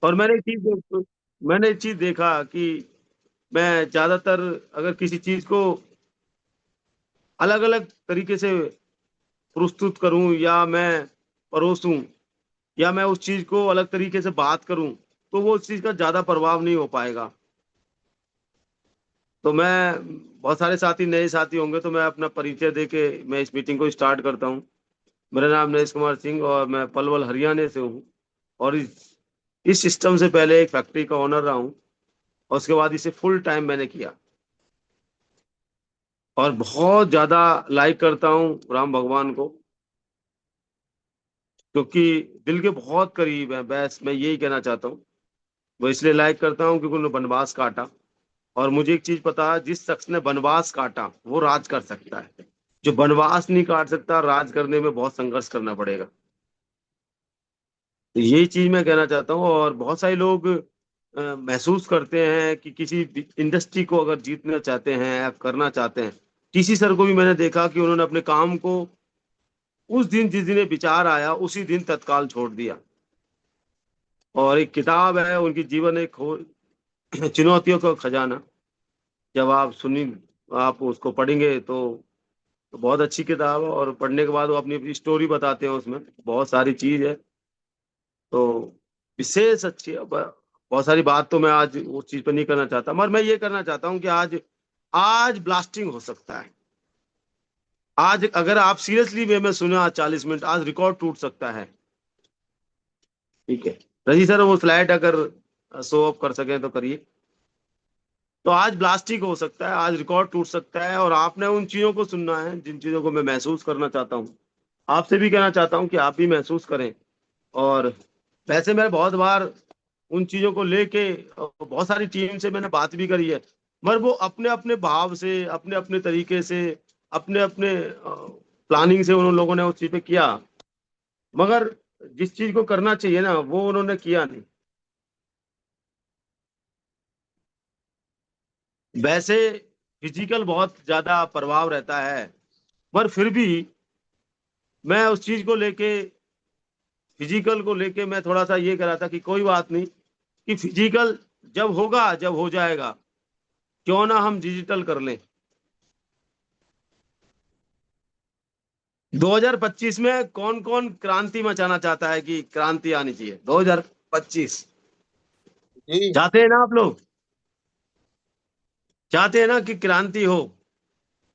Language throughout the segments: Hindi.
और मैंने एक चीज देखा कि मैं ज्यादातर अगर किसी चीज को अलग अलग तरीके से प्रस्तुत करूं या मैं परोसूं या मैं उस चीज को अलग तरीके से बात करूं तो वो उस चीज का ज्यादा प्रभाव नहीं हो पाएगा। तो मैं बहुत सारे साथी नए साथी होंगे तो मैं अपना परिचय दे के मैं इस मीटिंग को स्टार्ट करता हूं। मेरा नाम नरेश कुमार सिंह और मैं पलवल हरियाणा से हूँ। और इस सिस्टम से पहले एक फैक्ट्री का ओनर रहा हूँ और उसके बाद इसे फुल टाइम मैंने किया। और बहुत ज्यादा लाइक करता हूँ राम भगवान को, क्योंकि दिल के बहुत करीब है। बस मैं यही कहना चाहता हूँ। वो इसलिए लाइक करता हूँ क्योंकि उन्होंने वनवास काटा। और मुझे एक चीज पता है, जिस शख्स ने वनवास काटा वो राज कर सकता है। जो वनवास नहीं काट सकता, राज करने में बहुत संघर्ष करना पड़ेगा। तो यही चीज मैं कहना चाहता हूँ। और बहुत सारे लोग महसूस करते हैं कि किसी इंडस्ट्री को अगर जीतना चाहते हैं या करना चाहते हैं। टीसी सर को भी मैंने देखा कि उन्होंने अपने काम को उस दिन जिस दिन ये विचार आया उसी दिन तत्काल छोड़ दिया। और एक किताब है उनकी जीवन एक चुनौतियों का खजाना। जब आप सुनी आप उसको पढ़ेंगे तो बहुत अच्छी किताब है। और पढ़ने के बाद वो अपनी अपनी स्टोरी बताते हैं, उसमें बहुत सारी चीज है। तो विशेष अच्छी है। बहुत सारी बात तो मैं आज उस चीज पर नहीं करना चाहता, मगर मैं ये करना चाहता हूँ कि आज आज ब्लास्टिंग हो सकता है। आज अगर आप सीरियसली वे में सुने आज 40 मिनट, आज रिकॉर्ड टूट सकता है। ठीक है रजी सर, वो स्लाइड अगर शो ऑफ कर सके तो करिए। तो आज ब्लास्टिक हो सकता है, आज रिकॉर्ड टूट सकता है। और आपने उन चीजों को सुनना है जिन चीजों को मैं महसूस करना चाहता हूँ। आपसे भी कहना चाहता हूँ कि आप भी महसूस करें। और वैसे मैं बहुत बार उन चीजों को लेके बहुत सारी टीम से मैंने बात भी करी है। मगर वो अपने अपने भाव से, अपने अपने तरीके से, अपने अपने प्लानिंग से उन लोगों ने उस चीज पे किया। मगर जिस चीज को करना चाहिए ना वो उन्होंने किया नहीं। वैसे फिजिकल बहुत ज्यादा प्रभाव रहता है, पर फिर भी मैं उस चीज को लेके, फिजिकल को लेके मैं थोड़ा सा ये कह रहा था कि कोई बात नहीं, कि फिजिकल जब होगा, जब हो जाएगा, क्यों ना हम डिजिटल कर लें। 2025 में कौन कौन क्रांति मचाना चाहता है कि क्रांति आनी चाहिए 2025? जी। चाहते हैं ना आप लोग? चाहते हैं ना कि क्रांति हो?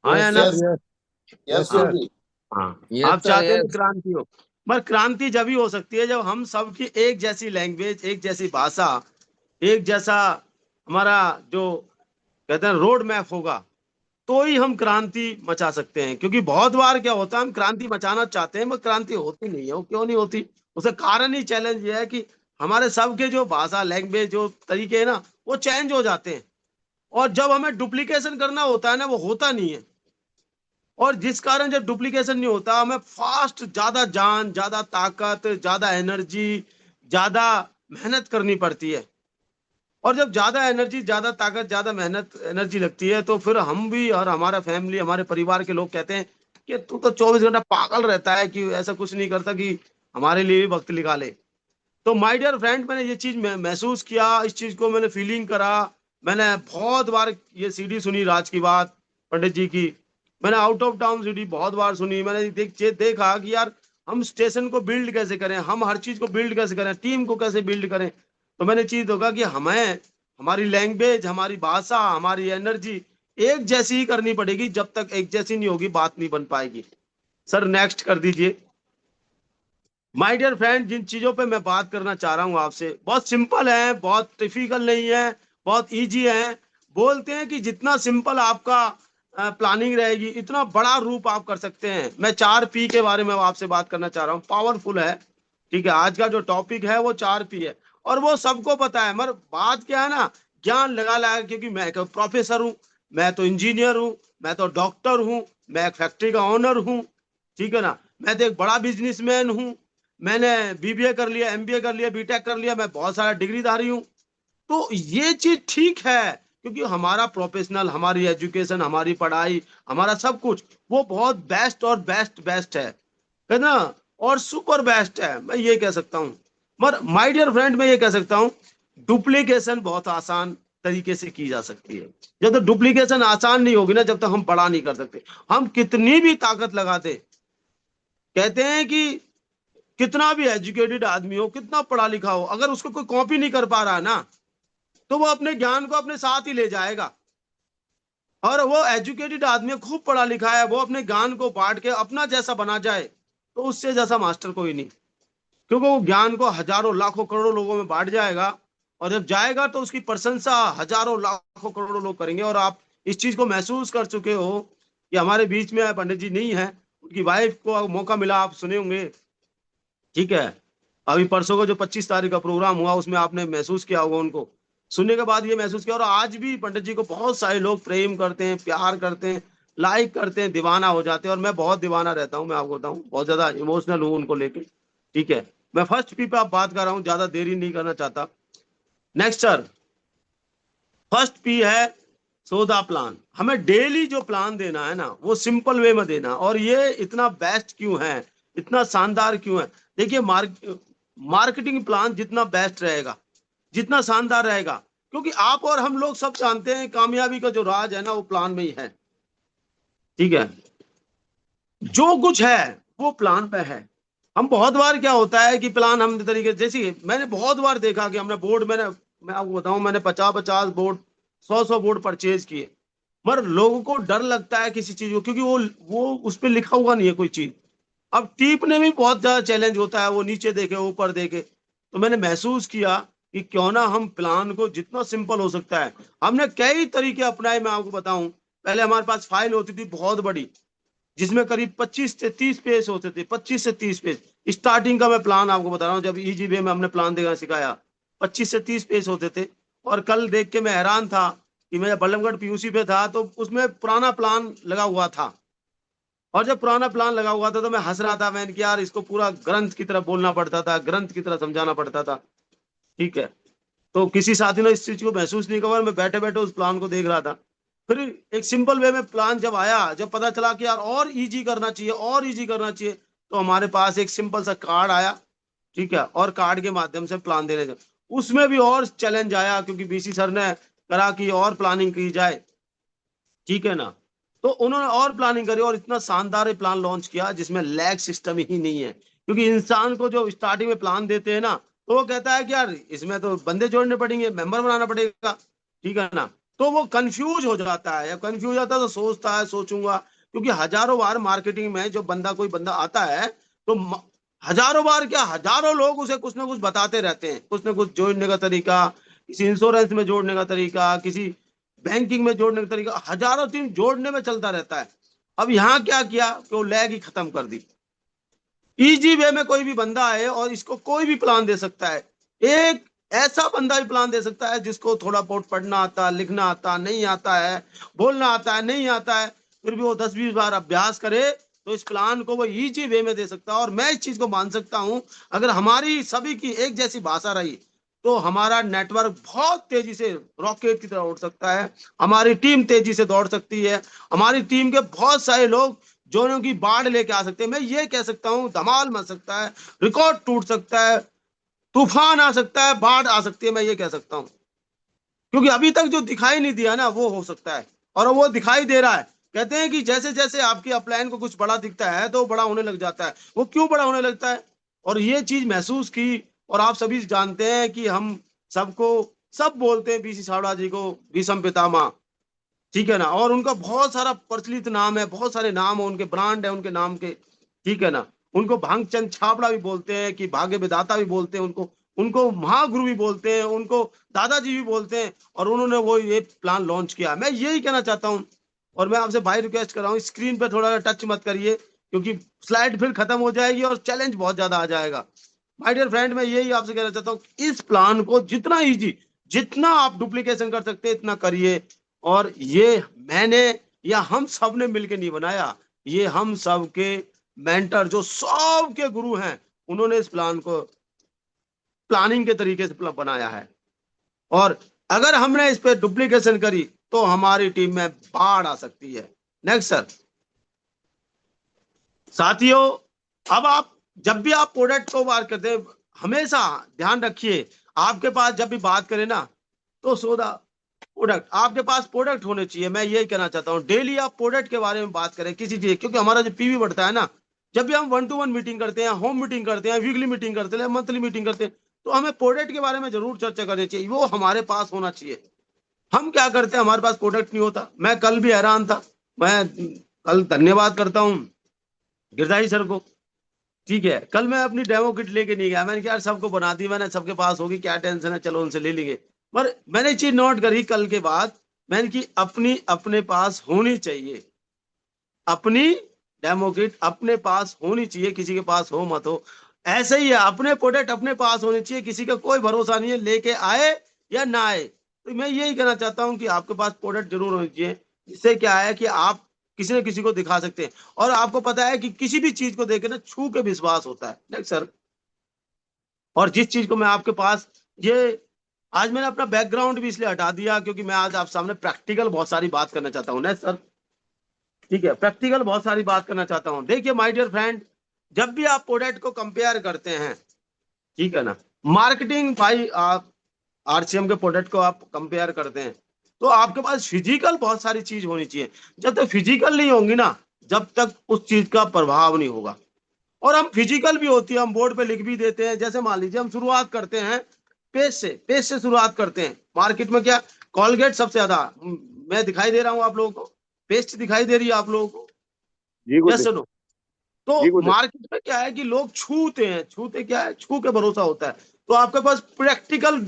हाँ या यस ना? Sir, yes. Yes. Yes yes Shiv sir. जी। हाँ। यस आप सर, चाहते हैं ना यस। क्रांति हो। पर क्रांति जब ही हो सकती है जब हम सबकी एक जैसी लैंग्वेज, एक जैसी भाषा, एक जैसा हमारा जो कहते हैं रोड मैप होगा, तो ही हम क्रांति मचा सकते हैं। क्योंकि बहुत बार क्या होता है, हम क्रांति मचाना चाहते हैं मगर क्रांति होती नहीं है। वो क्यों नहीं होती? उसका कारण ही चैलेंज ये है कि हमारे सबके जो भाषा, लैंग्वेज, जो तरीके हैं ना, वो चेंज हो जाते हैं। और जब हमें डुप्लीकेशन करना होता है ना, वो होता नहीं है। और जिस कारण जब डुप्लीकेशन नहीं होता, हमें फास्ट, ज्यादा जान, ज्यादा ताकत, ज्यादा एनर्जी, ज्यादा मेहनत करनी पड़ती है। और जब ज्यादा एनर्जी, ज्यादा ताकत, ज्यादा मेहनत, एनर्जी लगती है, तो फिर हम भी और हमारा फैमिली, हमारे परिवार के लोग कहते हैं कि तू तो 24 घंटा पागल रहता है, कि ऐसा कुछ नहीं करता कि हमारे लिए भी वक्त निकाले। तो माय डियर फ्रेंड, मैंने ये चीज महसूस किया, इस चीज को मैंने फीलिंग करा। मैंने बहुत बार ये सीडी सुनी, राज की बात, पंडित जी की। मैंने आउट ऑफ टाउन सीडी बहुत बार सुनी। मैंने देखा कि यार हम स्टेशन को बिल्ड कैसे करें, हम हर चीज को बिल्ड कैसे करें, टीम को कैसे बिल्ड करें। तो मैंने चीज देखा कि हमें हमारी लैंग्वेज, हमारी भाषा, हमारी एनर्जी एक जैसी ही करनी पड़ेगी। जब तक एक जैसी नहीं होगी, बात नहीं बन पाएगी। सर नेक्स्ट कर दीजिए। माय डियर फ्रेंड, जिन चीजों पे मैं बात करना चाह रहा हूं आपसे, बहुत सिंपल है, बहुत डिफिकल्ट नहीं है, बहुत इजी है। बोलते हैं कि जितना सिंपल आपका प्लानिंग रहेगी, इतना बड़ा रूप आप कर सकते हैं। मैं 4 P के बारे में आपसे बात करना चाह रहा हूँ। पावरफुल है। ठीक है, आज का जो टॉपिक है वो 4 P है। और वो सबको पता है, मगर बात क्या है ना, ज्ञान लगा लगा, क्योंकि मैं एक प्रोफेसर हूँ, मैं तो इंजीनियर हूँ, मैं तो डॉक्टर हूँ, मैं एक फैक्ट्री का ओनर हूँ। ठीक है ना, मैं तो एक बड़ा बिजनेसमैन हूँ। मैंने बीबीए कर लिया, एमबीए कर लिया, बीटेक कर लिया, मैं बहुत सारा डिग्रीधारी हूँ। तो ये चीज ठीक है, क्योंकि हमारा प्रोफेशनल, हमारी एजुकेशन, हमारी पढ़ाई, हमारा सब कुछ वो बहुत बेस्ट और बेस्ट बेस्ट है ना? और सुपर बेस्ट है, मैं ये कह सकता हूँ। मगर माय डियर फ्रेंड, मैं ये कह सकता हूं डुप्लीकेशन बहुत आसान तरीके से की जा सकती है। जब तक डुप्लीकेशन आसान नहीं होगी ना, जब तक हम बड़ा नहीं कर सकते। हम कितनी भी ताकत लगाते, कहते हैं कि कितना भी एजुकेटेड आदमी हो, कितना पढ़ा लिखा हो, अगर उसको कोई कॉपी नहीं कर पा रहा है ना, तो वो अपने ज्ञान को अपने साथ ही ले जाएगा। और वो एजुकेटेड आदमी खूब पढ़ा लिखा है, वो अपने ज्ञान को बांट के अपना जैसा बना जाए, तो उससे जैसा मास्टर कोई नहीं। क्योंकि वो ज्ञान को हजारों लाखों करोड़ों लोगों में बांट जाएगा, और जब जाएगा तो उसकी प्रशंसा हजारों लाखों करोड़ों लोग करेंगे। और आप इस चीज को महसूस कर चुके हो कि हमारे बीच में पंडित जी नहीं है, उनकी वाइफ को मौका मिला, आप सुने होंगे, ठीक है। अभी परसों को जो 25 तारीख का प्रोग्राम हुआ, उसमें आपने महसूस किया होगा उनको। सुनने के बाद ये महसूस किया, और आज भी पंडित जी को बहुत सारे लोग प्रेम करते हैं, प्यार करते हैं, लाइक करते हैं, दीवाना हो जाते हैं। और मैं बहुत दीवाना रहता हूँ, मैं आपको बताऊँ, बहुत ज्यादा इमोशनल हूँ उनको लेके, ठीक है। मैं फर्स्ट पी पे आप बात कर रहा हूँ, ज्यादा देरी नहीं करना चाहता। नेक्स्ट सर, फर्स्ट पी है सौदा प्लान। हमें डेली जो प्लान देना है ना, वो सिंपल वे में देना। और ये इतना बेस्ट क्यों है, इतना शानदार क्यों है? देखिए, मार्केटिंग प्लान जितना बेस्ट रहेगा, जितना शानदार रहेगा, क्योंकि आप और हम लोग सब जानते हैं कामयाबी का जो राज है ना, वो प्लान में ही है, ठीक है। जो कुछ है वो प्लान पे है। हम बहुत बार क्या होता है कि प्लान हम तरीके, जैसे मैंने बहुत बार देखा कि हमने बोर्ड, मैं आपको बताऊं, मैंने 50-50 बोर्ड, 100-100 बोर्ड परचेज किए। मगर लोगों को डर लगता है किसी चीज को, क्योंकि वो उस पर लिखा हुआ नहीं है कोई चीज। अब टीपने में बहुत ज्यादा चैलेंज होता है, वो नीचे देखे ऊपर देखे। तो मैंने महसूस किया कि क्यों ना हम प्लान को जितना सिंपल हो सकता है, हमने कई तरीके अपनाए। मैं आपको बताऊं, पहले हमारे पास फाइल होती थी बहुत बड़ी, जिसमें करीब 25 से 30 पेज होते थे, 25 से 30 पेज। स्टार्टिंग का मैं प्लान आपको बता रहा हूँ, जब इजी वे में हमने प्लान देना सिखाया, 25 से 30 पेज होते थे। और कल देख के मैं हैरान था कि मैं बल्लभगढ़ पीयूसी पे था, तो उसमें पुराना प्लान लगा हुआ था। और जब पुराना प्लान लगा हुआ था तो मैं हंस रहा था, मैंने कि यार इसको पूरा ग्रंथ की तरह बोलना पड़ता था, ग्रंथ की तरह समझाना पड़ता था, ठीक है। तो किसी साथी ने इस चीज को महसूस नहीं किया, मैं बैठे बैठे उस प्लान को देख रहा था। फिर एक सिंपल वे में प्लान जब आया, जब पता चला कि यार और इजी करना चाहिए, और इजी करना चाहिए, तो हमारे पास एक सिंपल सा कार्ड आया, ठीक है। और कार्ड के माध्यम से प्लान देने का, उसमें भी और चैलेंज आया, क्योंकि बीसी सर ने करा कि और प्लानिंग की जाए, ठीक है ना। तो उन्होंने और प्लानिंग करी, और इतना शानदार प्लान लॉन्च किया जिसमें लैग सिस्टम ही नहीं है। क्योंकि इंसान को जो स्टार्टिंग में प्लान देते हैं ना, तो वो कहता है कि यार इसमें तो बंदे जोड़ने पड़ेंगे, मेंबर बनाना पड़ेगा, ठीक है ना। तो वो कंफ्यूज हो जाता है, या कंफ्यूज आता है तो सोचता है सोचूंगा। क्योंकि हजारों बार मार्केटिंग में जो कोई बंदा आता है, तो हजारों बार क्या, हजारों लोग उसे कुछ ना कुछ बताते रहते हैं, कुछ ना कुछ जोड़ने का तरीका, किसी इंश्योरेंस में जोड़ने का तरीका, किसी बैंकिंग में जोड़ने का तरीका, हजारों चीज जोड़ने में चलता रहता है। अब यहाँ क्या किया कि वो लैग ही खत्म कर दी। इजी वे में कोई भी बंदा आए और इसको कोई भी प्लान दे सकता है। एक ऐसा बंदा भी प्लान दे सकता है जिसको थोड़ा बहुत पढ़ना आता, लिखना आता नहीं आता है, बोलना आता है नहीं आता है, फिर भी वो 10-20 बार अभ्यास करे, तो इस प्लान को वो इजी वे में दे सकता है। और मैं इस चीज को मान सकता हूं, अगर हमारी सभी की एक जैसी भाषा रही, तो हमारा नेटवर्क बहुत तेजी से रॉकेट की तरह उड़ सकता है, हमारी टीम तेजी से दौड़ सकती है, हमारी टीम के बहुत सारे लोग जोनों की बाढ़ लेके आ सकते हैं। मैं ये कह सकता हूं, धमाल मच सकता है, रिकॉर्ड टूट सकता है, तूफान आ सकता है, बाढ़ आ सकती है, मैं ये कह सकता हूं। क्योंकि अभी तक जो दिखाई नहीं दिया ना, वो हो सकता है, और वो दिखाई दे रहा है। कहते हैं कि जैसे जैसे आपकी अपलाइन को कुछ बड़ा दिखता है, तो बड़ा होने लग जाता है। वो क्यों बड़ा होने लगता है? और ये चीज महसूस की, और आप सभी जानते हैं कि हम सबको, सब बोलते हैं बीसी सावड़ा जी को भीषम पितामह, ठीक है ना। और उनका बहुत सारा प्रचलित नाम है, बहुत सारे नाम है उनके, ब्रांड है उनके नाम के, ठीक है ना। उनको भांगचंद छाबड़ा भी बोलते हैं, कि भाग्य विधाता भी बोलते हैं उनको, उनको महागुरु भी बोलते हैं, उनको दादाजी भी बोलते हैं। और उन्होंने वो ये प्लान लॉन्च किया। मैं यही कहना चाहता हूँ, और मैं आपसे भाई रिक्वेस्ट कर रहा हूँ, स्क्रीन पे थोड़ा टच मत करिए, क्योंकि स्लाइड फिर खत्म हो जाएगी और चैलेंज बहुत ज्यादा आ जाएगा। माय डियर फ्रेंड, मैं यही आपसे कहना चाहता हूँ, इस प्लान को जितना इजी, जितना आप डुप्लीकेशन कर सकते हैं इतना करिए। और ये मैंने या हम सब ने मिलकर नहीं बनाया, ये हम सब के मेंटर जो सब के गुरु हैं, उन्होंने इस प्लान को प्लानिंग के तरीके से बनाया है। और अगर हमने इस पे डुप्लीकेशन करी, तो हमारी टीम में बाढ़ आ सकती है। Next sir. साथियों, अब आप जब भी आप प्रोडक्ट को बात करते हैं, हमेशा ध्यान रखिए, आपके पास जब भी बात करें ना, तो सौदा प्रोडक्ट, आपके पास प्रोडक्ट होने चाहिए। मैं यही कहना चाहता हूँ, डेली आप प्रोडक्ट के बारे में बात करें किसी चीज, क्योंकि हमारा जो पीवी बढ़ता है ना, जब भी हम 1-to-1 मीटिंग करते हैं, होम मीटिंग करते हैं, वीकली मीटिंग करते हैं, मंथली मीटिंग करते हैं, तो हमें प्रोडक्ट के बारे में जरूर चर्चा करनी चाहिए, वो हमारे पास होना चाहिए। हम क्या करते हैं, हमारे पास प्रोडक्ट नहीं होता। मैं कल भी हैरान था, मैं कल धन्यवाद करता हूँ गिरधारी सर को। ठीक है, कल मैं अपनी डेमो किट लेके नहीं गया, मैंने कहा यार सबको बना दी मैंने, सबके पास होगी, क्या टेंशन है, चलो उनसे ले लेंगे। पर मैंने चीज नोट करी कल के बाद, मैंने की अपनी अपने पास होनी चाहिए, अपनी डेमो किट अपने पास होनी चाहिए, किसी के पास हो मत हो। ऐसे ही है, अपने प्रोडक्ट अपने पास होने चाहिए, किसी का कोई भरोसा नहीं है लेके आए या ना आए। तो मैं यही कहना चाहता हूं कि आपके पास प्रोडक्ट जरूर होनी चाहिए, जिससे क्या है कि आप किसी न किसी को दिखा सकते हैं। और आपको पता है कि किसी भी चीज को देखे ना छू के विश्वास होता है, नहीं सर। और जिस चीज को मैं आपके पास ये, आज मैंने अपना बैकग्राउंड भी इसलिए हटा दिया क्योंकि मैं आज आप सामने प्रैक्टिकल बहुत सारी बात करना चाहता हूँ ना सर। ठीक है, प्रैक्टिकल बहुत सारी बात करना चाहता हूं। देखिए माय डियर फ्रेंड, जब भी आप प्रोडक्ट को कंपेयर करते हैं, ठीक है ना, मार्केटिंग भाई, आप आरसीएम के प्रोडक्ट को आप कंपेयर करते हैं, तो आपके पास फिजिकल बहुत सारी चीज होनी चाहिए। जब तक फिजिकल नहीं होंगी ना, जब तक उस चीज का प्रभाव नहीं होगा। और हम फिजिकल भी होती है, हम बोर्ड पे लिख भी देते हैं। जैसे मान लीजिए हम शुरुआत करते हैं पेस्ट से शुरुआत करते हैं। मार्केट में क्या, कॉलगेट सबसे ज्यादा, मैं दिखाई दे रहा हूं आप लोगों को, पेस्ट दिखाई दे रही है आप लोगों को, जी यस गुरुदेव। सुनो। तो जी गुरुदेव। मार्केट में क्या है कि लोग छूते हैं, छूते क्या है, छू के भरोसा होता है। तो आपके पास प्रैक्टिकल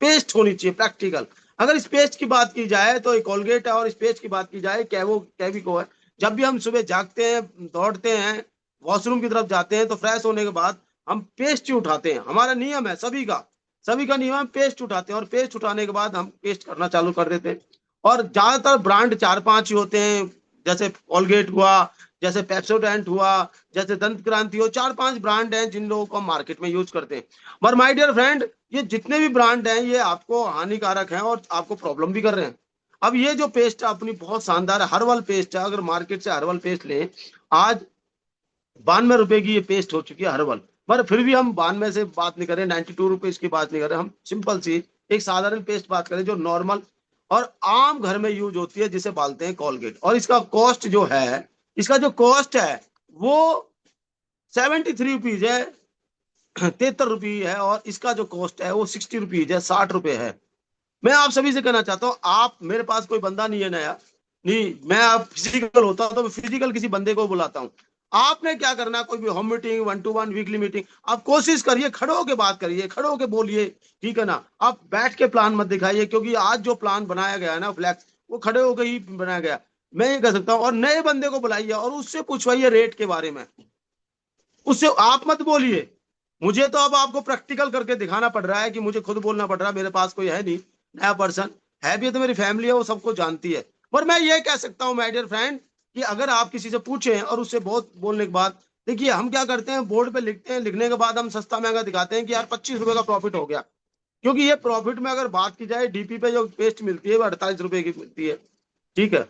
पेस्ट होनी चाहिए, प्रैक्टिकल। अगर इस पेस्ट की बात की जाए तो कोलगेट है, और इस पेस्ट की बात की जाए कैवो कैविको है। जब भी हम सुबह जागते हैं, दौड़ते हैं, वॉशरूम की तरफ जाते हैं, तो फ्रेश होने के बाद हम पेस्ट ही उठाते हैं। हमारा नियम है सभी का नियम है, पेस्ट उठाते हैं, और पेस्ट उठाने के बाद हम पेस्ट करना चालू कर देते हैं। और ज्यादातर ब्रांड 4-5 ही होते हैं, जैसे कोलगेट हुआ, जैसे पेप्सोडेंट हुआ, जैसे दंत क्रांति हो, 4-5 ब्रांड हैं जिन लोगों को हम मार्केट में यूज करते हैं। पर माय डियर फ्रेंड, ये जितने भी ब्रांड हैं ये आपको हानिकारक हैं और आपको प्रॉब्लम भी कर रहे हैं। अब ये जो पेस्ट है अपनी बहुत शानदार है, हर्बल पेस्ट है। अगर मार्केट से हर्बल पेस्ट लें, आज 92 रुपए की ये पेस्ट हो चुकी है हर्बल। पर फिर भी हम 92 से बात नहीं कर रहे, 92 रुपीज की बात नहीं कर रहे, हम सिंपल सी एक साधारण पेस्ट बात करें जो नॉर्मल और आम घर में यूज होती है, जिसे बोलते हैं कोलगेट। और इसका कॉस्ट जो है, इसका जो कॉस्ट है वो 73 रुपीज है, 73 रुपये है। और इसका जो कॉस्ट है वो 60 रुपीज है, 60 रुपए है। मैं आप सभी से कहना चाहता हूँ, आप, मेरे पास कोई बंदा नहीं है नया, नहीं, मैं आप फिजिकल होता तो मैं फिजिकल किसी बंदे को बुलाता हूँ। आपने क्या करना, कोई भी home meeting, 1-to-1 weekly meeting, आप कोशिश करिए, खड़े होके बात करिए, खड़े होके बोलिए, ठीक है ना। आप बैठ के प्लान मत दिखाइए, क्योंकि आज जो प्लान बनाया गया है ना फ्लैक्स, वो खड़े होकर ही बनाया गया। मैं ये कह सकता हूँ, और नए बंदे को बुलाइए और उससे पूछवाइए रेट के बारे में, उससे आप मत बोलिए। मुझे तो अब आपको प्रैक्टिकल करके दिखाना पड़ रहा है, कि मुझे खुद बोलना पड़ रहा है, मेरे पास कोई है नहीं नया पर्सन, है भी तो मेरी फैमिली है, वो सबको जानती है। पर मैं ये कह सकता हूँ माय डियर फ्रेंड, कि अगर आप किसी से पूछें और उससे बहुत बोलने के बाद, देखिए हम क्या करते हैं, बोर्ड पे लिखते हैं, लिखने के बाद हम सस्ता महंगा दिखाते हैं कि यार 25 रुपए का प्रॉफिट हो गया। क्योंकि ये प्रॉफिट में अगर बात की जाए, डीपी पे जो पेस्ट मिलती है वो 48 रुपए की मिलती है, ठीक है।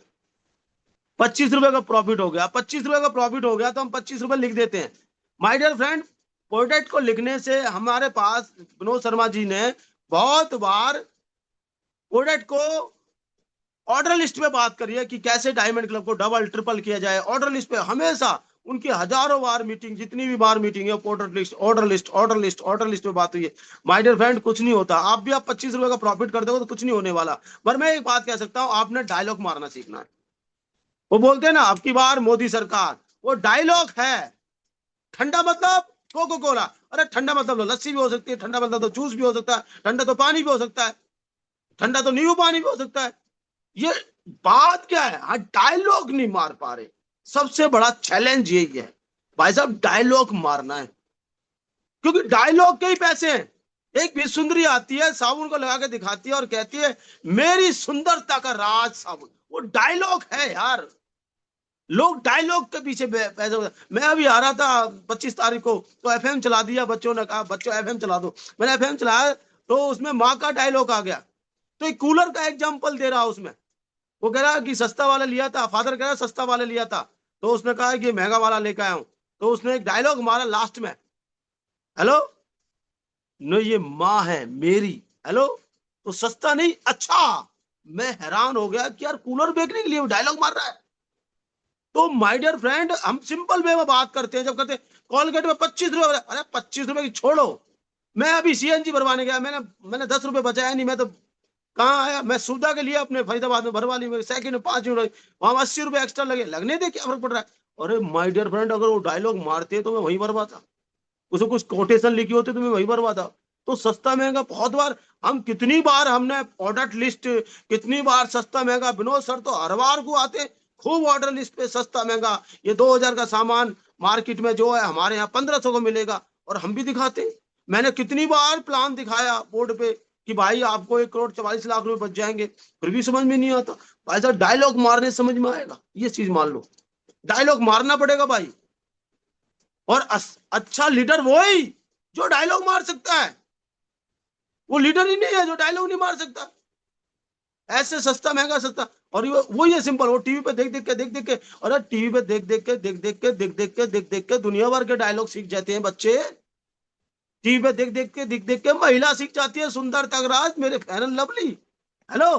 25 रुपए का प्रॉफिट हो गया, 25 रुपए का प्रॉफिट हो गया, तो हम 25 रुपए लिख देते हैं। माय डियर फ्रेंड, प्रोडक्ट को लिखने से हमारे पास विनोद शर्मा जी ने बहुत बार प्रोडक्ट को ऑर्डर लिस्ट में बात करी है, कि कैसे डायमंड क्लब को डबल ट्रिपल किया जाए। ऑर्डर लिस्ट पे हमेशा उनकी हजारों बार मीटिंग, जितनी भी बार मीटिंग है, order list, order list, order list, order list पे बात हुई है। माय डियर फ्रेंड, कुछ नहीं होता। आप भी, आप 25 रुपए का प्रॉफिट कर दोगे तो कुछ नहीं होने वाला। पर मैं एक बात कह सकता हूँ, आपने डायलॉग मारना सीखना है। वो बोलते हैं ना, अब की बार मोदी सरकार, वो डायलॉग है। ठंडा मतलब कोको कोला, अरे ठंडा मतलब तो लस्सी भी हो सकती है, ठंडा मतलब तो जूस भी हो सकता है, ठंडा तो पानी भी हो सकता है, ठंडा तो नींबू पानी भी हो सकता है। ये बात क्या है, हाँ डायलॉग नहीं मार पा रहे। सबसे बड़ा चैलेंज यही है भाई साहब, डायलॉग मारना है। क्योंकि डायलॉग के ही पैसे हैं। एक भी सुंदरी आती है, साबुन को लगा के दिखाती है और कहती है मेरी सुंदरता का राज साबुन, वो डायलॉग है यार। लोग डायलॉग के पीछे पैसे। मैं अभी आ रहा था 25 तारीख को, तो एफएम चला दिया, बच्चों ने कहा बच्चों एफएम चला दो, मैंने एफएम चलाया, तो उसमें माँ का डायलॉग आ गया। तो एक कूलर का एग्जाम्पल दे रहा उसमें, वो कह रहा कि सस्ता वाला लिया था, फादर कह रहा सस्ता वाला लिया था, तो उसने कहा कि महंगा वाला लेकर आया हूं। तो उसने एक डायलॉग मारा लास्ट में, हेलो, न ये माँ है मेरी। हेलो, तो सस्ता नहीं अच्छा। मैं हैरान हो गया कि यार कूलर बेचने के लिए डायलॉग मार रहा है। तो माय डियर फ्रेंड, हम सिंपल वे में बात करते हैं। जब करते हैं कोलगेट में 25 रुपए, अरे 25 रुपए की छोड़ो। मैं अभी सीएनजी भरवाने गया, मैंने मैंने 10 रुपए बचाया नहीं। मैं तो कहाँ आया, मैं सुविधा के लिए अपने फरीदाबाद में भरवा ली, सेकंड में 5 मिनट, वहां 80 रुपए एक्स्ट्रा लगे, लगने दे, क्या फर्क पड़ रहा है। अरे माय डियर फ्रेंड, अगर वो डायलॉग मारते तो मैं वहीं भरवाता, उसमें कुछ कोटेशन लिखी होती तो मैं वहीं भरवाता। तो सस्ता महंगा बहुत बार, हम कितनी बार हमने ऑर्डर लिस्ट, कितनी बार सस्ता महंगा, विनोद सर तो हर बार को आते खूब ऑर्डर लिस्ट पे सस्ता महंगा, ये 2000 का सामान मार्केट में जो है हमारे यहाँ 1500 को मिलेगा, और हम भी दिखाते हैं। मैंने कितनी बार प्लान दिखाया बोर्ड पे कि भाई आपको 1 करोड़ 44 लाख रुपए बच जाएंगे, फिर भी समझ में नहीं आता। भाई साहब डायलॉग मारने समझ में आएगा, ये चीज मान लो, डायलॉग मारना पड़ेगा भाई। और अच्छा लीडर वो ही जो डायलॉग मार सकता है, वो लीडर ही नहीं है जो डायलॉग नहीं मार सकता। ऐसे सस्ता महंगा सस्ता, और वो ये सिंपल, वो टीवी पे देख देख के, और टीवी पे देख देख के दुनिया भर के डायलॉग सीख जाते हैं बच्चे। टीवी पे देख देख के महिला सीख जाती है, सुंदर तगराज, मेरे फेयर एंड लवली। हेलो,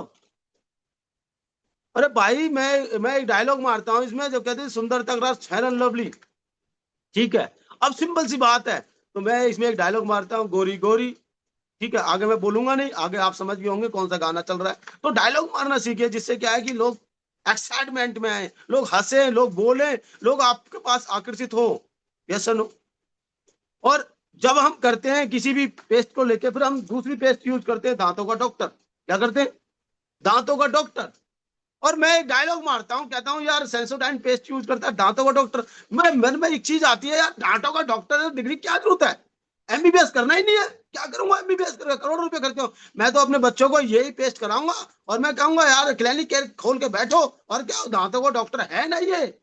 अरे भाई मैं एक डायलॉग मारता हूं इसमें, जो कहते हैं सुंदर तगराज फेयर एंड लवली, ठीक है। अब सिंपल सी बात है, तो मैं इसमें एक डायलॉग मारता हूँ, गोरी गोरी, ठीक है। आगे मैं बोलूंगा नहीं, आगे आप समझ गए होंगे कौन सा गाना चल रहा है। तो डायलॉग मारना सीखिए, जिससे क्या है कि लोग एक्साइटमेंट में आए, लोग हंसे, लोग बोले, लोग आपके पास आकर्षित हो। Yes no. और जब हम करते हैं किसी भी पेस्ट को लेके, फिर हम दूसरी पेस्ट यूज करते हैं, दांतों का डॉक्टर। क्या करते हैं, दांतों का डॉक्टर। और मैं एक डायलॉग मारता हूँ, कहता हूँ यार सेंसोडाइन पेस्ट यूज करता है दांतों का डॉक्टर। मैं मन में एक चीज आती है, यार दांतों का डॉक्टर डिग्री क्या जरूरत है, एमबीबीएस करना ही नहीं है, क्या करूंगा एमबीबीएस करके, करोड़ों रुपए खर्च हो। मैं तो अपने बच्चों को यही पेस्ट कराऊंगा, और मैं कहूंगा यार क्लिनिक केयर खोल के बैठो, और क्या दांतों का डॉक्टर है ना ये,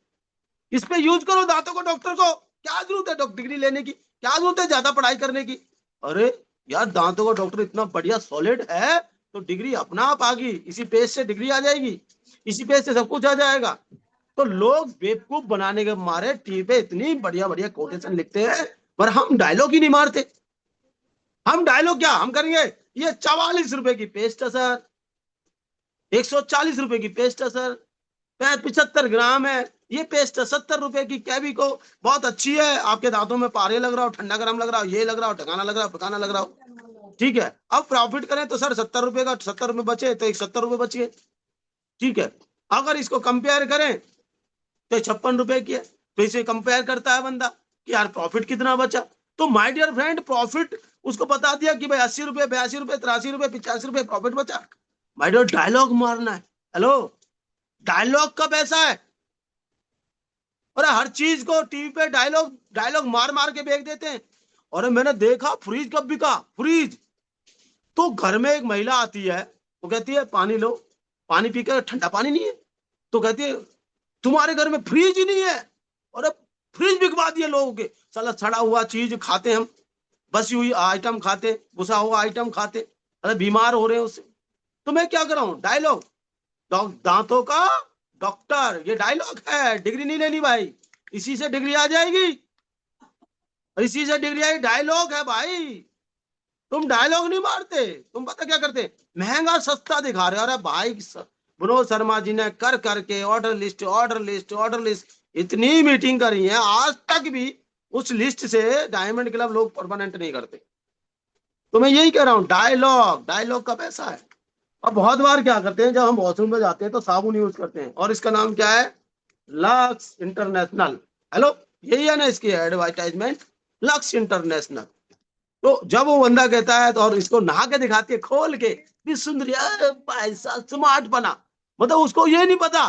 इस पे यूज करो दांतों को डॉक्टर को। क्या जरूरत है डिग्री लेने की, क्या जरूरत है ज्यादा पढ़ाई करने की। अरे यार दांतों का डॉक्टर इतना बढ़िया सॉलिड है, तो डिग्री अपना आप आ गई, इसी पेज से डिग्री आ जाएगी, इसी पेज से सब कुछ आ जाएगा। तो लोग बेवकूफ बनाने के मारे टीवी पे इतनी बढ़िया बढ़िया कोटेशन लिखते हैं, पर हम डायलॉग ही नहीं मारते। हम डायलॉग क्या हम करेंगे, ये 44 रुपए की पेस्ट है सर, 140 रुपए की पेस्ट है सर, 75 ग्राम है, ये पेस्ट 70 रुपए की कैविको, बहुत अच्छी है, आपके दांतों में पारे लग रहा हो, ठंडा गर्म लग रहा हो, ये लग रहा हो, ठकाना लग रहा हो, पकाना लग रहा हो, ठीक है। अब प्रॉफिट करें तो सर 70 रुपए का, 70 रुपए बचे तो 170 रुपए बचिए, ठीक है। अगर इसको कंपेयर करें तो 56 रुपए की है, तो इसे कंपेयर करता है बंदा कि यार प्रॉफिट कितना बचा। तो माय डियर फ्रेंड, प्रॉफिट उसको बता दिया कि भाई 80 रुपए, 82 रुपए, 83 रुपए, 85 रुपए प्रॉफिट बचा। माय डियर डायलॉग मारना है। हेलो, डायलॉग का पैसा है। और हर चीज को टीवी पे डायलॉग डायलॉग मार मार के बेच देते हैं। और मैंने देखा फ्रीज कब बिका, फ्रीज तो घर में एक महिला आती है, वो कहती है पानी लो, पानी पीकर ठंडा पानी नहीं है, तो कहती है तुम्हारे घर में फ्रिज ही नहीं है। और अब फ्रिज बिकवा दिए लोगों के, साला सड़ा हुआ चीज खाते हम, बसी हुई आइटम खाते, घुसा हुआ आइटम खाते, अरे बीमार हो रहे हैं उससे। तो मैं क्या कर रहा हूँ, डायलॉग, दांतों का डॉक्टर, ये डायलॉग है, डिग्री नहीं लेनी भाई, इसी से डिग्री आ जाएगी, इसी से डिग्री आई, डायलॉग है भाई। तुम डायलॉग नहीं मारते, तुम पता क्या करते, महंगा सस्ता दिखा रहे हो। अरे भाई विनोद शर्मा जी ने कर करके order list order list order list इतनी मीटिंग करी है, आज तक भी उस लिस्ट से डायमंड क्लब लोग परमानेंट नहीं करते। तो मैं यही कह रहा हूँ, डायलॉग डायलॉग का पैसा है। और बहुत बार क्या करते हैं, जब हम वॉशरूम में जाते हैं तो साबुन यूज करते हैं, और इसका नाम क्या है, लक्स इंटरनेशनल। हेलो, यही है ना इसकी एडवर्टाइजमेंट, लक्स इंटरनेशनल। तो जब वो बंदा कहता है तो, और इसको नहा के दिखाती है खोल के, भी सुंदर, भाई साहब स्मार्ट बना, मतलब उसको ये नहीं पता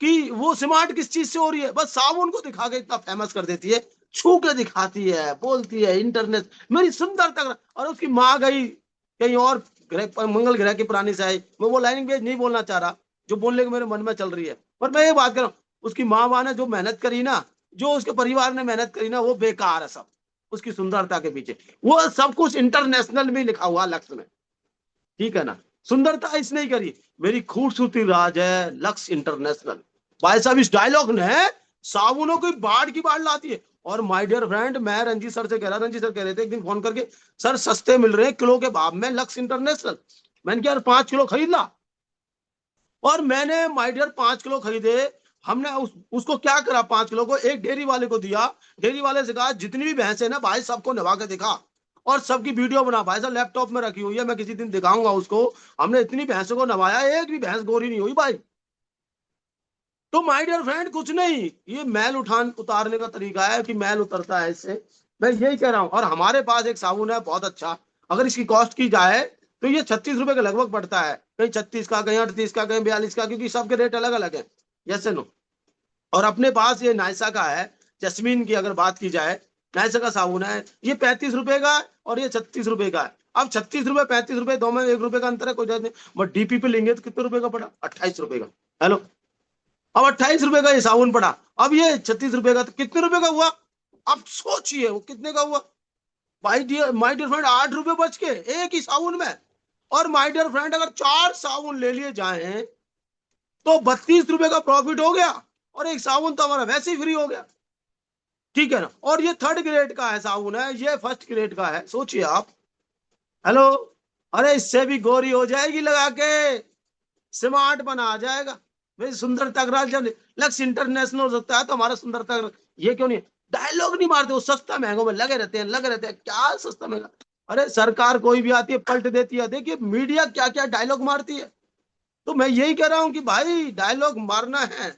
कि वो स्मार्ट किस चीज से हो रही है, बस साबुन को दिखा के इतना फेमस कर देती है, छू के दिखाती है, बोलती है इंटरनेट मेरी सुंदर तक। और उसकी माँ गई कहीं और ग्रह, मंगल ग्रह की प्राणी से आई, मैं वो लैंग्वेज नहीं बोलना चाह रहा जो बोलने के मेरे मन में चल रही है, पर मैं ये बात कर रहा हूँ, उसकी माँ ने जो मेहनत करी ना, जो उसके परिवार ने मेहनत करी ना, वो बेकार है सब, उसकी सुंदरता के पीछे वो सब कुछ इंटरनेशनल में लिखा हुआ लक्ष्य में, ठीक है ना। सुंदरता इसने ही करी, मेरी खूबसूरती राज है लक्ष्य इंटरनेशनल। भाई साहब इस डायलॉग ने साबुनों की बाढ़ ला दी है। और माय डियर फ्रेंड, मैं रंजीत सर से कह रहा, रंजीत सर कह रहे थे एक दिन फोन करके, सर सस्ते मिल रहे हैं किलो के भाव में लक्स इंटरनेशनल। मैंने कहा यार 5 किलो खरीद ला। और मैंने माय डियर 5 किलो खरीदे। हमने उसको क्या करा, 5 किलो को एक डेयरी वाले को दिया। डेयरी वाले से कहा जितनी भी भैंस है ना भाई सबको नवा के दिखा, और सबकी वीडियो बना। भाई साहब लैपटॉप में रखी हुई है, मैं किसी दिन दिखाऊंगा उसको। हमने इतनी भैंसों को नवाया, एक भी भैंस गोरी नहीं हुई भाई। तो माय डियर फ्रेंड कुछ नहीं, ये मैल उतारने का तरीका है कि मैल उतरता है इससे। मैं यही कह रहा हूं। और हमारे पास एक साबुन है बहुत अच्छा, अगर इसकी कॉस्ट की जाए तो ये 36 रुपए के लगभग पड़ता है। कहीं 36 का, कहीं 38 का, कहीं 42 का, क्योंकि सबके रेट अलग अलग है। Yes no. और अपने पास ये नायसा का है, जस्मीन की अगर बात की जाए, नायसा का साबुन है, ये 35 रुपए का है और ये 36 रुपए का है। अब 36 रुपए 35 रुपए दो में 1 रुपए का अंतर है, कोई नहीं। बट डीपी पे लेंगे तो कितने रुपए का पड़ा, 28 रुपए का। हेलो, अब 28 रुपए का ये साबुन पड़ा। अब ये 36 रुपए का, तो कितने रुपए का हुआ? अब सोचिए वो कितने का हुआ। माय डियर फ्रेंड 8 रुपए बच के एक ही साबुन में। और माय डियर फ्रेंड अगर 4 साबुन ले लिए जाए तो 32 रुपए का प्रॉफिट हो गया, और एक साबुन तो हमारा वैसे ही फ्री हो गया। ठीक है ना। और ये 3rd ग्रेड का है साबुन है, ये 1st ग्रेड का है, सोचिए आप। हेलो, अरे इससे भी गोरी हो जाएगी लगा के, स्मार्ट बना आ जाएगा भाई। सुंदरता का जब लक्ष्य इंटरनेशनल हो सकता है तो हमारा सुंदरता ये क्यों नहीं? डायलॉग नहीं मारते वो, सस्ता महंगों में लगे रहते हैं, लगे रहते हैं। क्या सस्ता महंगा? अरे सरकार कोई भी आती है पलट देती है। देखिए मीडिया क्या क्या डायलॉग मारती है। तो मैं यही कह रहा हूं कि भाई डायलॉग मारना है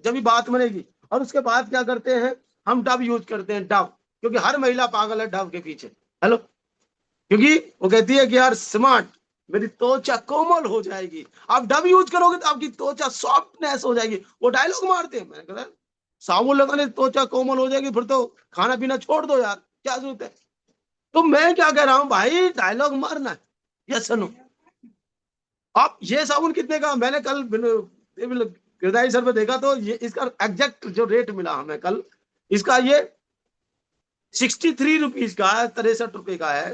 जब भी बात बनेगी। और उसके बाद क्या करते हैं, हम डब यूज करते हैं, डब, क्योंकि हर महिला पागल है डब के पीछे। हेलो, क्योंकि वो कहती है कि यार स्मार्ट, मेरी त्वचा कोमल हो जाएगी। आप डब यूज करोगे तो आपकी त्वचा सॉफ्टनेस हो जाएगी, वो डायलॉग मारते हैं। मैंने कहा साबुन लगाने से त्वचा कोमल हो जाएगी, फिर तो खाना पीना छोड़ दो यार, क्या जरूरत है? तो मैं क्या कह रहा हूं भाई, डायलॉग मारना है। Yes no. आप ये साबुन कितने का, मैंने कल गिरधारी सर पे देखा तो ये इसका एग्जैक्ट जो रेट मिला हमें कल, इसका ये 63 रुपीज का है, 63 रुपए का है।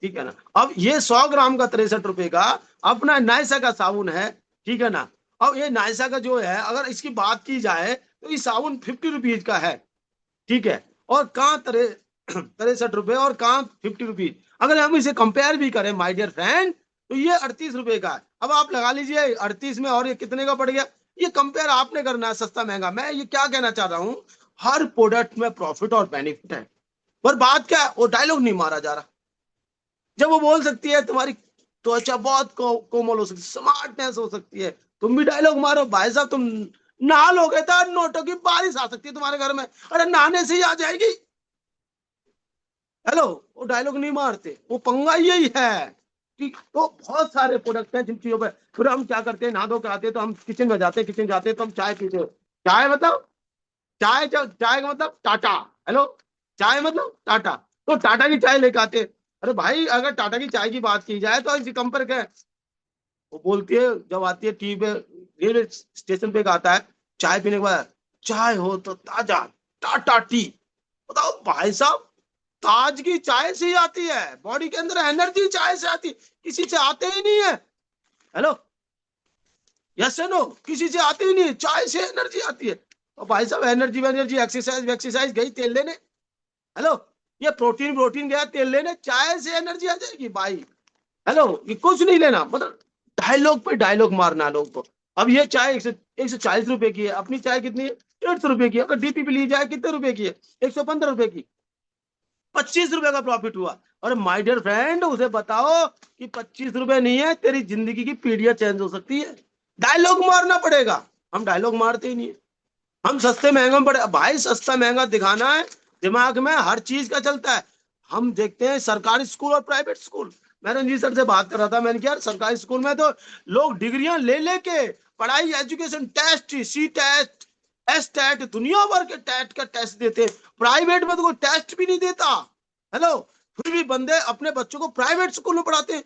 ठीक है ना। अब ये 100 ग्राम का 63 रुपए का अपना नायसा का साबुन है। ठीक है ना। अब ये नायसा का जो है, अगर इसकी बात की जाए तो ये साबुन 50 रुपीज का है। ठीक है। और कहाँ 63 रुपए और कहाँ 50 रुपीज। अगर हम इसे कंपेयर भी करें माय डियर फ्रेंड, तो ये 38 रुपए का है। अब आप लगा लीजिए 38 में और ये कितने का पड़ गया। ये कंपेयर आपने करना है, सस्ता महंगा। मैं ये क्या कहना चाह रहा हूं, हर प्रोडक्ट में प्रॉफिट और बेनिफिट है। पर बात क्या है, वो डायलॉग नहीं मारा जा रहा। जब वो बोल सकती है तुम्हारी त्वचा बहुत कोमल हो सकती है, स्मार्टनेस हो सकती है, तुम भी डायलॉग मारो भाई साहब। तुम नहा लोगे तो नोटों की बारिश आ सकती है तुम्हारे घर में, अरे नहाने से ही आ जाएगी। हेलो, वो डायलॉग नहीं मारते, वो पंगा यही है कि तो बहुत सारे प्रोडक्ट हैं जिन चीजों पे फिर हम क्या करते हैं, नहा धो के आते हैं तो हम किचन में जाते हैं, किचन जाते हैं तो हम चाय पीते हैं। चाय मतलब चाय, चाय का मतलब टाटा। हेलो, चाय मतलब टाटा, तो टाटा की चाय लेके आते हैं। अरे भाई अगर टाटा की चाय की बात की जाए तो इसी कंपेयर क्या, वो बोलती है जब आती है टीवी पे, रेलवे स्टेशन पे आता है चाय पीने के बाद, चाय हो तो ताजा टाटा टी। बताओ भाई साहब, ताजगी चाय से ही आती है, बॉडी के अंदर एनर्जी चाय से आती है, किसी से आते ही नहीं है। हेलो, यस नो, किसी से आते ही नहीं है, चाय से एनर्जी आती है। और भाई साहब एनर्जी एनर्जी, एक्सरसाइज एक्सरसाइज गई तेल लेने। हेलो, ये प्रोटीन प्रोटीन गया तेल लेने, चाय से एनर्जी आ जाएगी भाई। हेलो, ये कुछ नहीं लेना, मतलब डायलॉग पे डायलॉग मारना लोग को। अब ये चाय 140 रुपए की है, अपनी चाय कितनी है, 150 रुपए की। अगर डीपी पे ली जाए कितने रुपए की है, 115 रुपए की, 25 रुपए का प्रॉफिट हुआ। और माय डियर फ्रेंड उसे बताओ कि 25 रुपए नहीं है, तेरी जिंदगी की पीढ़ियां चेंज हो सकती है। डायलॉग मारना पड़ेगा, हम डायलॉग मारते ही नहीं है। हम सस्ते महंगे में पड़े भाई, सस्ता महंगा दिखाना है, दिमाग में हर चीज का चलता है। हम देखते हैं सरकारी स्कूल और प्राइवेट स्कूल। मैं रंजीत सर से बात कर रहा था, मैंने कहा सरकारी स्कूल में तो लोग डिग्रियां ले लेके पढ़ाई, एजुकेशन, टेस्ट, सी टेस्ट, एस टेट, दुनिया भर के टेट का टेस्ट देते। प्राइवेट में तो कोई टेस्ट भी नहीं देता। हेलो, फिर भी बंदे अपने बच्चों को प्राइवेट स्कूल में पढ़ाते हैं।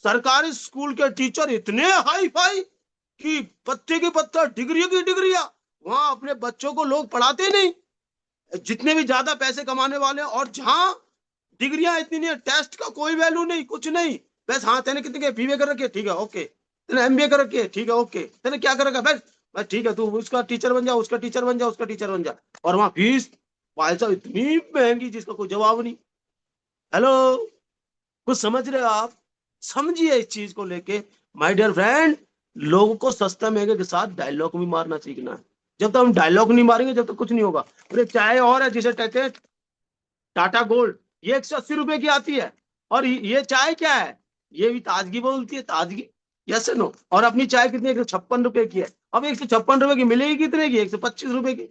सरकारी स्कूल के टीचर इतने हाई फाई कि पत्ते के पत्ता, डिग्री की डिग्रियां, वहां अपने बच्चों को लोग पढ़ाते नहीं। जितने भी ज्यादा पैसे कमाने वाले हैं, और जहां डिग्रियां इतनी नहीं है, टेस्ट का कोई वैल्यू नहीं, कुछ नहीं। बस हाँ, तेने कितने बीए कर रखे, ठीक है ओके, तेने एमबीए कर रखे, ठीक है ओके, तेने क्या कर रखा, बस ठीक है, तू उसका टीचर बन जा, उसका टीचर बन जा, उसका टीचर बन जा। और वहां फीस भाई साहब इतनी महंगी जिसका कोई जवाब नहीं। हेलो, कुछ समझ रहे हो आप? समझिए इस चीज को लेके माय डियर फ्रेंड। लोगों को सस्ता महंगे के साथ डायलॉग भी मारना सीखना है। जब तक हम डायलॉग नहीं मारेंगे जब तक कुछ नहीं होगा। अरे चाय और है जिसे कहते हैं टाटा गोल्ड, ये 180 रुपए की आती है। और ये चाय क्या है? ये भी ताजगी बोलती है, ताजगी। Yes no. और अपनी चाय कितनी, 156 रुपए की है। अब 156 रुपए की मिलेगी कितने की? 125 रुपए की।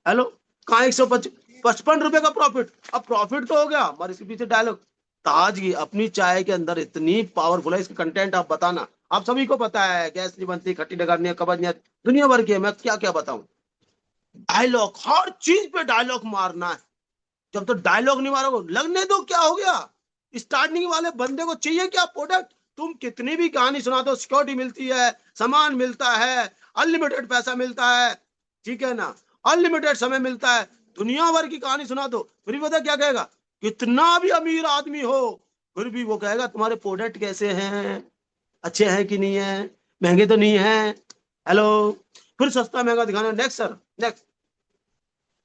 हेलो, कहाँ 155 रुपए का प्रॉफिट? अब प्रॉफिट तो हो गया, हमारे इसके पीछे डायलॉग। ताजगी अपनी चाय के अंदर इतनी पावरफुल है, इसका कंटेंट आप बताना। आप सभी को पता है गैस नहीं बनती, खट्टी डकार कब्ज नहीं, दुनिया भर की है, मैं क्या क्या बताऊं। डायलॉग, हर चीज पे डायलॉग मारना है। जब तो डायलॉग नहीं मारोगे, लगने दो क्या हो गया। स्टार्टिंग वाले बंदे को चाहिए क्या प्रोडक्ट? तुम कितनी भी कहानी सुना दो, सिक्योरिटी मिलती है, सामान मिलता है, अनलिमिटेड पैसा मिलता है, ठीक है ना, अनलिमिटेड समय मिलता है, दुनिया भर की कहानी सुना दो, फिर भी पता क्या कहेगा? कितना भी अमीर आदमी हो, फिर भी वो कहेगा तुम्हारे प्रोडक्ट कैसे हैं, अच्छे हैं कि नहीं है, महंगे तो नहीं है। हेलो, फिर सस्ता महंगा दिखाना। Next sir, next.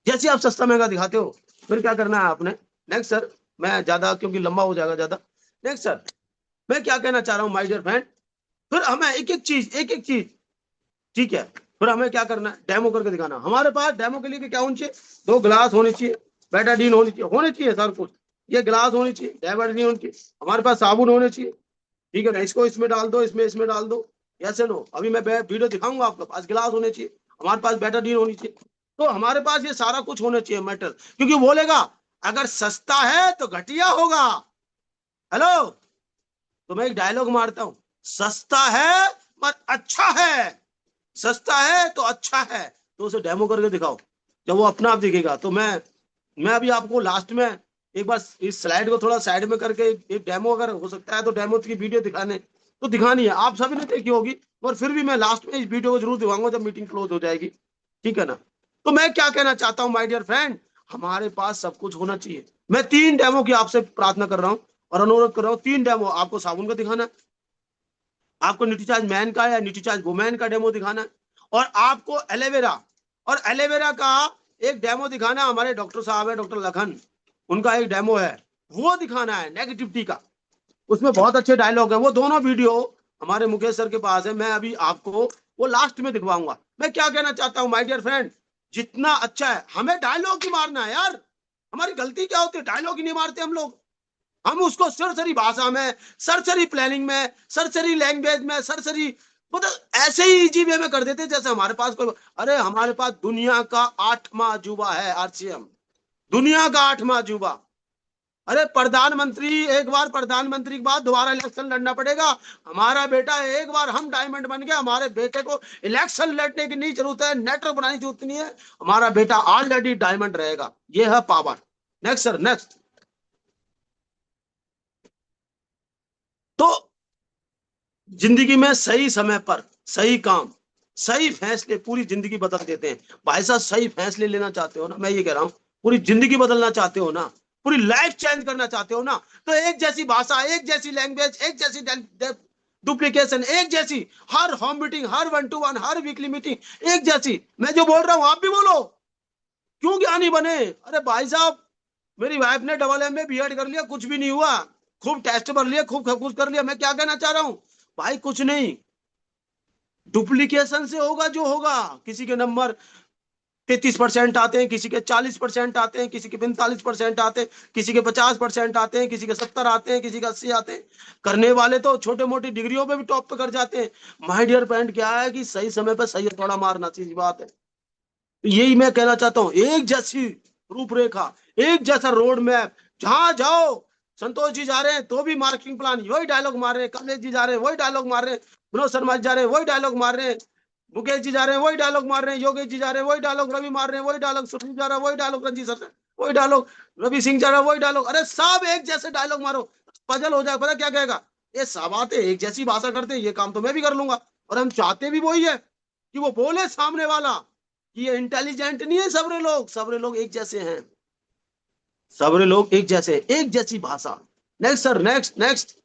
जैसे आप सस्ता महंगा दिखाते हो, फिर क्या करना है आपने? Next sir. मैं ज्यादा, क्योंकि लंबा हो जाएगा ज्यादा। Next sir. मैं क्या कहना चाह रहा हूँ माय डियर फ्रेंड, फिर हमें एक एक चीज, ठीक है, फिर हमें क्या करना है? डेमो करके दिखाना। हमारे पास डेमो के लिए क्या होना चाहिए? 2 गिलास होने चाहिए, बेटाडीन होने चाहिए सर कुछ। ये गिलास होने चाहिए, बेटाडीन होनी चाहिए, हमारे पास साबुन होने चाहिए, ठीक है ना, इसको इसमें डाल दो, इसमें डाल दो। ऐसे नो, अभी मैं वीडियो दिखाऊंगा, आपके पास गिलास होने चाहिए, हमारे पास बेटाडीन होनी चाहिए। तो हमारे पास ये सारा कुछ होना चाहिए मेटल, क्योंकि बोलेगा अगर सस्ता है तो घटिया होगा। हेलो, तो मैं एक डायलॉग मारता हूं, सस्ता है पर अच्छा है, सस्ता है तो अच्छा है। तो उसे डेमो करके दिखाओ, जब वो अपना आप दिखेगा। तो मैं अभी आपको लास्ट में एक बार इस स्लाइड को थोड़ा साइड में करके एक डेमो, अगर हो सकता है तो डेमो की वीडियो दिखाने तो दिखानी है, आप सभी ने देखी होगी, और फिर भी मैं लास्ट में इस वीडियो को जरूर दिखाऊंगा जब मीटिंग क्लोज हो जाएगी, ठीक है ना। तो मैं क्या कहना चाहता हूं माय डियर फ्रेंड, हमारे पास सब कुछ होना चाहिए। मैं 3 डेमो की आपसे प्रार्थना कर रहा हूं और अनुरोध कर रहा हूं। 3 डेमो आपको साबुन का दिखाना है, आपको न्यूट्रीचार्ज मैन का या न्यूट्रीचार्ज वुमेन का डेमो दिखाना है, और आपको एलोवेरा, और एलोवेरा का एक डेमो दिखाना है। हमारे डॉक्टर साहब है, डॉक्टर लखन, उनका एक डेमो है, वो दिखाना है नेगेटिविटी का। उसमें बहुत अच्छे डायलॉग है, वो दोनों वीडियो हमारे मुकेश सर के पास है, मैं अभी आपको वो लास्ट में दिखवाऊंगा। मैं क्या कहना चाहता हूं माय डियर फ्रेंड, जितना अच्छा है, हमें डायलॉग ही मारना है यार। हमारी गलती क्या होती है? डायलॉग ही नहीं मारते हम लोग। हम उसको सरसरी भाषा में, सरसरी प्लानिंग में, सरसरी लैंग्वेज में, सरसरी मतलब ऐसे ही इजी वे में कर देते जैसे हमारे पास कोई। अरे हमारे पास दुनिया का 8वां अजूबा है आरसीएम, दुनिया का 8वां अजूबा। अरे प्रधानमंत्री, एक बार प्रधानमंत्री के बाद दोबारा इलेक्शन लड़ना पड़ेगा। हमारा बेटा, एक बार हम डायमंड बन गया, हमारे बेटे को इलेक्शन लड़ने की नहीं जरूरत है, नेटवर्क बनाने की जरूरत नहीं है, हमारा बेटा ऑलरेडी डायमंड रहेगा। ये है पावर। Next sir, next. तो जिंदगी में सही समय पर सही काम, सही फैसले पूरी जिंदगी बदल देते हैं। भाई साहब, सही फैसले लेना चाहते हो ना, मैं ये कह रहा हूं, पूरी जिंदगी बदलना चाहते हो ना, पूरी लाइफ चेंज करना चाहते हो ना, तो एक जैसी भाषा, एक जैसी लैंग्वेज, एक जैसी डुप्लीकेशन, एक जैसी हर होम मीटिंग, हर 1-to-1, हर वीकली मीटिंग एक जैसी। मैं जो बोल रहा हूं आप भी बोलो। क्यों ज्ञानी बने? अरे भाई साहब, मेरी वाइफ ने डबल MA BEd कर लिया, कुछ भी नहीं हुआ। खूब टेस्ट भर लिया, खूब कुछ कर लिया। मैं क्या कहना चाह रहा हूं भाई, कुछ नहीं, डुप्लीकेशन से होगा जो होगा। किसी के नंबर 33% आते हैं, किसी के 40% आते हैं, किसी के 45% आते हैं, किसी के 50% आते हैं, किसी के 70 आते हैं, किसी के 80 आते हैं। करने वाले तो छोटे मोटी डिग्रियों पे भी टॉप पे कर जाते हैं। माय डियर फ्रेंड, क्या है कि सही समय पर सही थोड़ा मारना, सीधी बात है। तो यही मैं कहना चाहता हूँ, एक जैसी रूपरेखा, एक जैसा रोड मैप, जहां जाओ। संतोष जी जा रहे हैं तो भी मार्केटिंग प्लान वही डायलॉग मार रहे हैं, कमलेश जी जा रहे हैं वही डायलॉग मार रहे हैं, विनोद शर्मा जी जा रहे हैं वही डायलॉग मार रहे हैं, मुकेश जी जा रहे हैं वही डायलॉग मार रहे हैं, योगेश जी जा रहे हैं वही डायलॉग, रवि मार रहे हैं वही डायलॉग, सुनील जा रहा है वही डायलॉग, रंजीत सर वही डायलॉग, रवि सिंह जा रहा है वही डायलॉग। अरे सब एक जैसे डायलॉग मारो, पजल हो जाए। पता क्या कहेगा? ये सब आते एक जैसी भाषा करते, ये काम तो मैं भी कर लूंगा। और हम चाहते भी वही है कि वो बोले सामने वाला कि ये इंटेलिजेंट नहीं है, सबरे लोग एक जैसे हैं, सबरे लोग एक जैसे, एक जैसी भाषा। Next sir, next, next.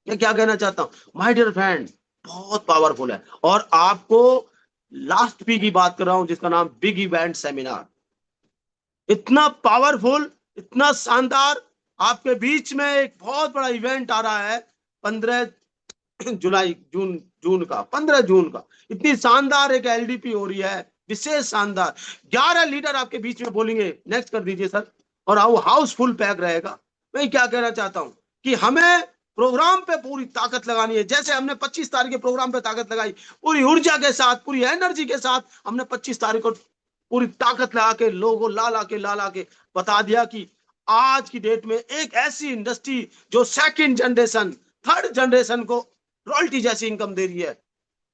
मैं क्या कहना चाहता हूं माय डियर फ्रेंड, बहुत पावरफुल है। और आपको लास्ट पी की बात कर रहा हूं, जिसका नाम बिग इवेंट सेमिनार। इतना पावरफुल, इतना शानदार। आपके बीच में एक बहुत बड़ा इवेंट आ रहा है 15 जुलाई जून जून का 15 जून का। इतनी शानदार एक एलडीपी हो रही है, विशेष शानदार। 11 लीडर आपके बीच में बोलेंगे। नेक्स्ट कर दीजिए सर। और हाउस फुल पैक रहेगा। मैं क्या कहना चाहता हूं कि हमें प्रोग्राम पे पूरी ताकत लगानी है। जैसे हमने 25 तारीख के प्रोग्राम पे ताकत लगाई, पूरी ऊर्जा के साथ, पूरी एनर्जी के साथ हमने 25 तारीख को पूरी ताकत लगा के लोगों ला ला के बता दिया कि आज की डेट में एक ऐसी इंडस्ट्री जो सेकंड जनरेशन, थर्ड जनरेशन को रॉयल्टी जैसी इनकम दे रही है,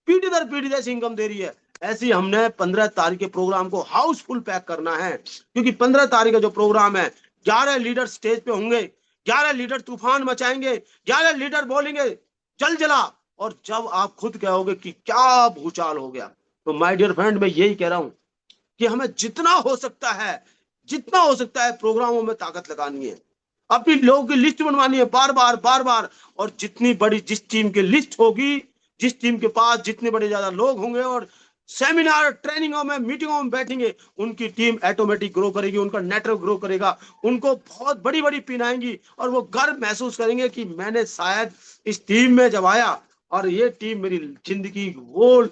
पीढ़ी दर पीढ़ी जैसी इनकम दे रही है। ऐसी हमने 15 तारीख के प्रोग्राम को हाउसफुल पैक करना है। क्योंकि 15 तारीख का जो प्रोग्राम है, 11 लीडर स्टेज पे होंगे, 11 लीडर तूफान मचाएंगे, 11 लीडर बोलेंगे जल जला। और जब आप खुद कहोगे कि क्या भूचाल हो गया, तो माय डियर फ्रेंड, मैं यही कह रहा हूं कि हमें जितना हो सकता है प्रोग्रामों में ताकत लगानी है, अपनी लोगों की लिस्ट बनवानी है बार बार। और जितनी बड़ी जिस टीम की लिस्ट होगी, जिस टीम के पास जितने बड़े ज्यादा लोग होंगे और सेमिनार ट्रेनिंगों में मीटिंगों में बैठेंगे, उनकी टीम ऑटोमेटिक ग्रो करेगी, उनका नेटवर्क ग्रो करेगा, उनको बहुत बड़ी बड़ी पिन आएंगी और वो गर्व महसूस करेंगे कि मैंने शायद इस टीम में जब आया और ये टीम मेरी जिंदगी वो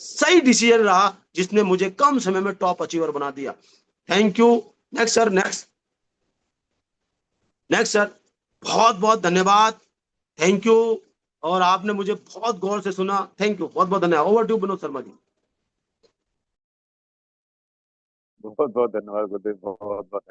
सही डिसीजन रहा जिसने मुझे कम समय में टॉप अचीवर बना दिया। Thank you. Next sir. Next sir. बहुत बहुत धन्यवाद। Thank you. और आपने मुझे बहुत गौर से सुना। थैंक यू, बहुत बहुत धन्यवाद। Over to Vinod Sharma ji. बहुत बहुत धन्यवाद गुरुदेव, बहुत बहुत